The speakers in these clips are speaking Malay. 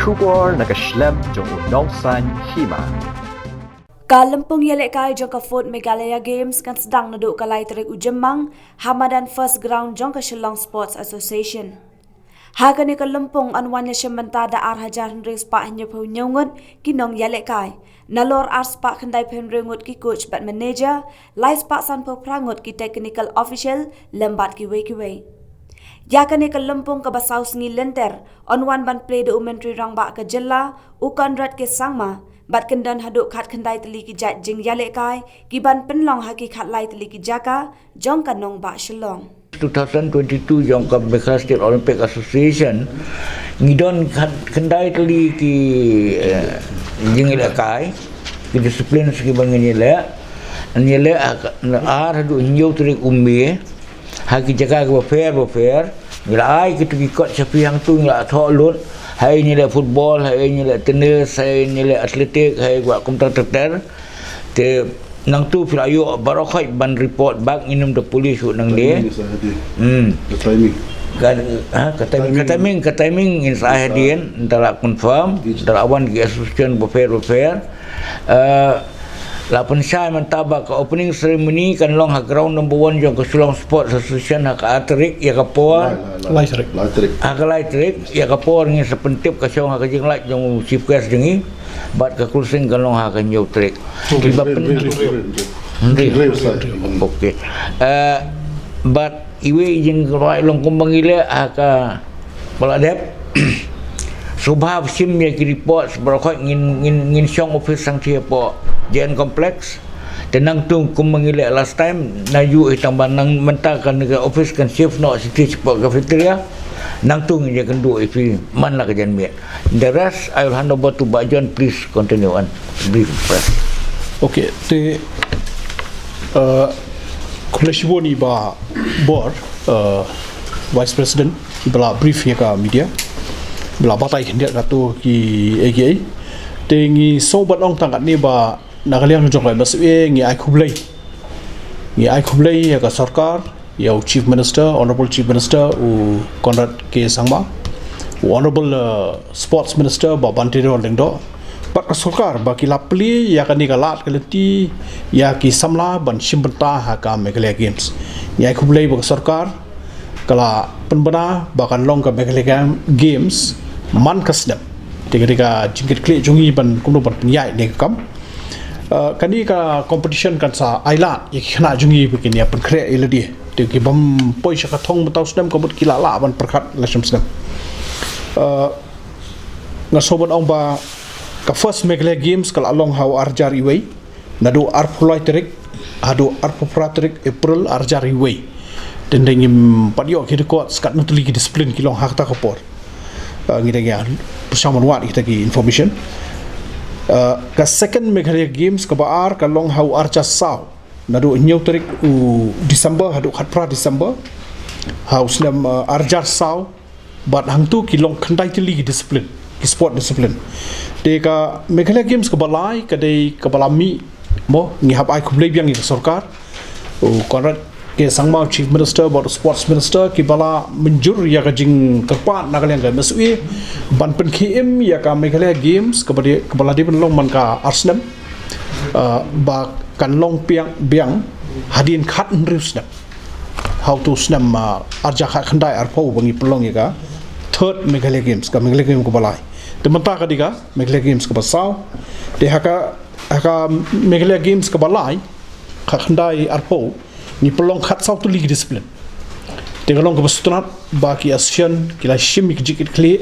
Shubor nakaslem jong unongsan Hima. Kalampung yelek kai jong ka Fort Meghalaya Games kan sedang naduk kalai terik ujemang Hamadan First Ground jong ka Shillong Sports Association. Hagani kalampung anwan Ïashim Bynta da Hajar Hendrik spa hanya pau nyongot kinong yelek kai. Nalor spa kendai penrengut ki coach bat manager, lai spa san pau prangut ki technical official lembat ki wei. Yakani kalampung ka basaus ngi lenter onwan ban play documentary rang ba ka jilla ukan rat ke sangma bat kendan haduk khat khandai teli ki jat jing yale kai ki ban penlong haki khat lai teli ki jaka jong kanong ba Shillong 2022 jong ka Meghalaya State Olympic Association ngidon khat khandai teli ki jing yale kai ki disiplin segi bangin yale hadu nyau trik umbi haki jaga ke fair bila ai kita ikut siapa yang tu ngila thok lut hai ni le football hai ni le tenis hai ni le atletik hai buat komputer te nang tu pila ayo barokai ban report back inum the police nang dia the timing in sahadian antara confirm antara awan ki association fair Lapan syai mentabak ke opening ceremony kan long ha ground number 1 jong ke Shillong Sports Association ha ka atrik ya ka por light ya ka por ngi sepentip ka syong ha ka jing light jong chief guest jengi bat ka closing kan long ha ka nyau trik tiba okay but iwe jing roi long kumbang ile ha ka Palat subhab sim ya ki report seberapa ngin syong office sang tia po JN Complex tenang tu kumangile last time naju itang banang mentakan ke office kan shift no city sport cafeteria nang tu dia kan do if man lah kajan miat the rest I will hand over to Bajon. Please continue on brief press. Okay te koleshiboni ba board vice president bela brief ya ka media bela batai hendak katu ki AGA tengi sobat ong tangkat ni ba nakaliang jong lai baswe ngi ai khublai ya ka sarkar ya chief minister honorable chief minister u Conrad ke sangma honorable sports minister ba bantiro lengdo pak sarkar ba ki lapli ya ka ni galat kaleti ya ki samla ban shimbenta ha ka Meghalaya Games ngi ai khublai ba sarkar kala penbena bahkan long ka Meghalaya Games man kasdam ketika jingkit klik jungi ban kumno ban penyai ne kam kani ka competition kan sa island ikna jungi begini apa kre iladi de ki bam poi shaka thong mataw sdam ko mut kila la ban perkhat la sham sdam nga sobat ong ba ka first Meghalaya Games kala long how arjar iway nadu arpulai terik adu arpopratrik April arjar iway den dengim padio ki ko skat nutli ki discipline ki long hakta kapor ngida ya persamaan wat kita ki information ka second Meghalaya Games ka baar ka long hau archa saw nadu nyau tarik u December hadu khatpra December haus nam arjar saw bat hang tu ki long khandai tili discipline ki sport discipline de ka Meghalaya Games ka balai ka dei ka balami mo ngi hab ai khublei biang ni sarkar u Conrad ke sangma chief minister about sports minister ki bala menjur ya ka jing kerpat nakaliang ka masui ban pen KM ya ka Meghalaya Games ka bala di long man ka Arsenal ba kan long biang hadin khat nrus na how to snam arja khat khandai arpo bangi pelong ya ka third Meghalaya Games ka Meghalaya Games ko balai temanta ka diga Meghalaya Games ka basaw de haka Meghalaya Games ka balai khat khandai arpo ni pelong khat sau tu ligi discipline tengalong ke bastunat baki asian kila shimik jikit kli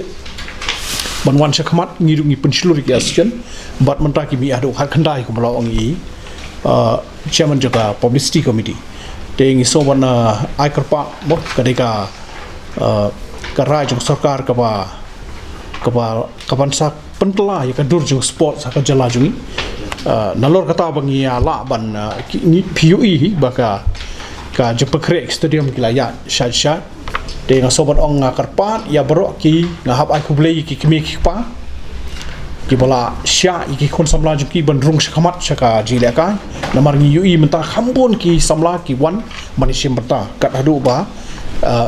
banwan syakmat ngirungi pensilur ki asian bat mentaki mi adu khat khandai ko malawang i chairman jaga publicity committee tengi so wana ai karpa mo kadeka karai jong sarkar ka ban sak pentela ya ka dur jong sport sak jala jungi nalor kata bangi ala ban ni PUE baka ka jepakre stadium kilaya shat de nga sobat ong nga karpat ya baro ki nga hab ai khublei ki kimi ki pa ki bola sya ki khon samla ju ki ban rung shakamat shaka jile ka namar ni UI menta khambon ki samla ki wan manishim bata kat hadu ba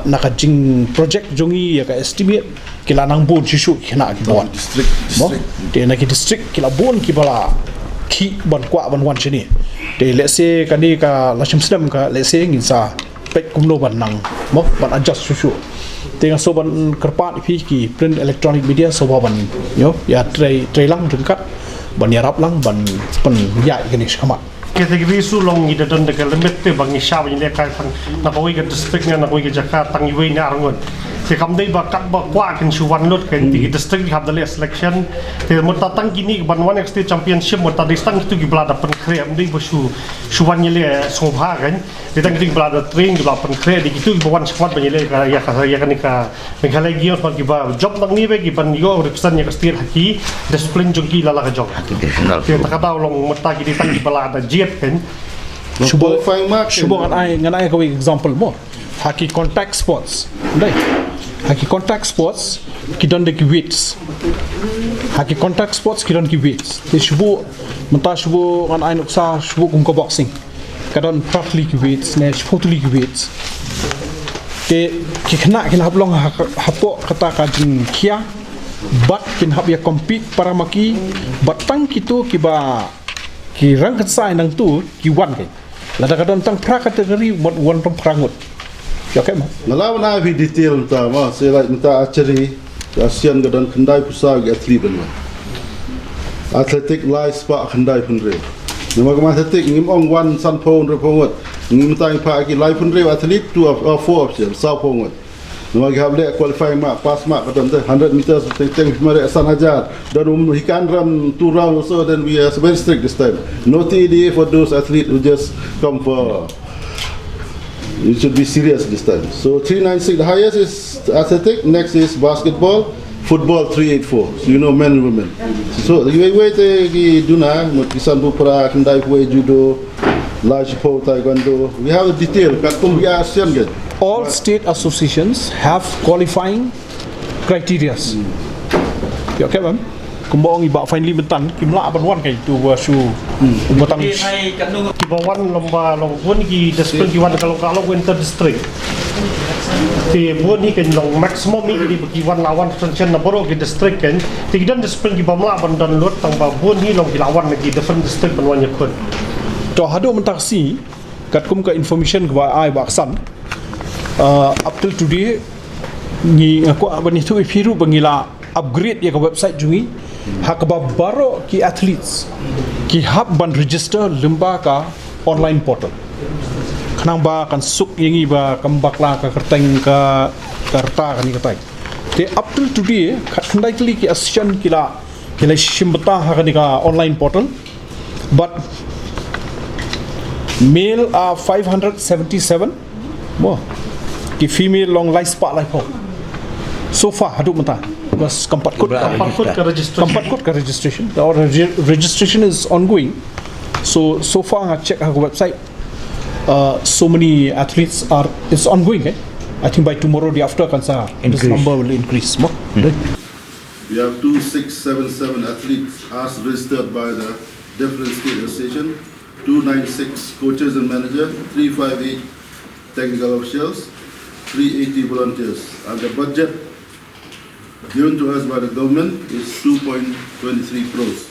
nakajing project jongi ya ka estimate kila nang bon shishu kina ki bon district de na ki district kila bon ki bala ki ban kwa ban wan chini de let's say kani ka lashim sedam ka let's say ngin sa pek kumno ban nang mo ban adjust shishu tengah so ban kerpat pi ki print electronic media so ban ya tray lang ringkat ban yarap lang ban pen ya gini skamat kategori su long ni dan de limit te bang ni sha ni le kai pan na ko ga district na ko ga jaka tang yui na arngon se kam dei ba kat ba kwa kan su wan lot kan di district have the selection te mo ta tang gini ban one state championship mo ta distang tu gi blada pan kre am dei ba su wan ni le so bha kan de tang gi blada train gi ba pan kre di tu gi wan squad ban ni le ka ya kan ka Meghalaya gi on gi ba job nang ni be gi ban yo represent ya state haki discipline jogi la ka jog te ta ka daw long mo ta gi di tang gi blada kan Shubo ngan ai ko example mo haki contact sports dai haki contact sports ki don de ki weights haki contact sports ki don ki weights te shubo menta shubo ngan ai nuksa shubo kum ko boxing kadon partly ki weights ne totally ki weights te ki khna kin hablong hapo kata ka jin kia bat kin hab ya compete para maki batang kitu ki ba ki rang kat sai nang tu ki wan kai la da kadon tang pra kategori mod wan tong prangut ya kai ma Malau na vi detail ta ma se like minta archery ASEAN gadon khandai pusa ge athlete ban athletic live spa khandai punre nama ma athletic ngim ong wan san phone re phongot ngim ta pa ki live punre athlete 2 of 4 option sa phongot nama ge hable qualify ma pass ma gadon 100 meters teng mare asan Hajar dan he can run 2 rounds also. Then we are very strict this time, no TDA for those athletes who just come for. You should be serious this time. So 396, the highest is athletic, next is basketball, football 384. So you know men and women. So the way they do now, Mutisan Bupra, Kandai Pue Judo, Large Pole Taekwondo. We have a detail. All state associations have qualifying criteria. Ya okay ma'am. Kumbong iba finally bentan kimla ban wan kai tu su batang ki bawan lomba long pun ki discipline ki wan kalau winter district ti pun ni kan long maximum ni di wan lawan function na boro ki district kan ti dan discipline ki bamla ban dan lot tang ba pun ni long ki lawan lagi different district ban wan yakun to hado mentaksi kat kum ka information gwa ai baksan up till today ni aku abani tu ifiru bangila upgrade ya ka website jungi hakba baro ki athletes ki hab ban register limba ka online portal khnang ba kan suk yengi ba kambakla ka kerteng ka karta kan katai te up till today khandai kli ki asian kila shimbata ha kan ka online portal but male are 577 mo ki female long life spot life so far hadu mata was kampat kut ka registration our registration is ongoing so far I check our website so many athletes are it's ongoing I think by tomorrow the after kansa this number will increase more We have 2677 athletes as registered by the different state association, 296 coaches and managers, 358 technical officials, 380 volunteers, and the budget given to us by the government is 2.23 crores.